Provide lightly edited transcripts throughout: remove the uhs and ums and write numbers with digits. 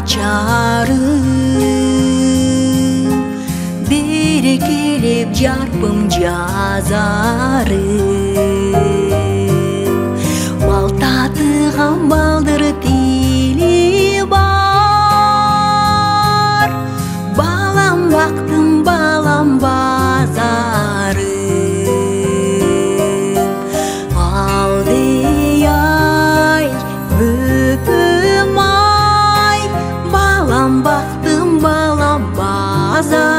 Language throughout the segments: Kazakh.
açarım, berkelep jarpım жазарым. Бал татыған балдыр тили бар, балам бақтым балам базарым. Алдый ай бөпім ай, балам бақтым балам базарым.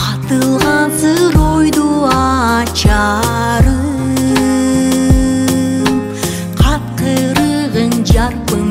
Атылған сыр ойду açarım, қатқырығын жарпым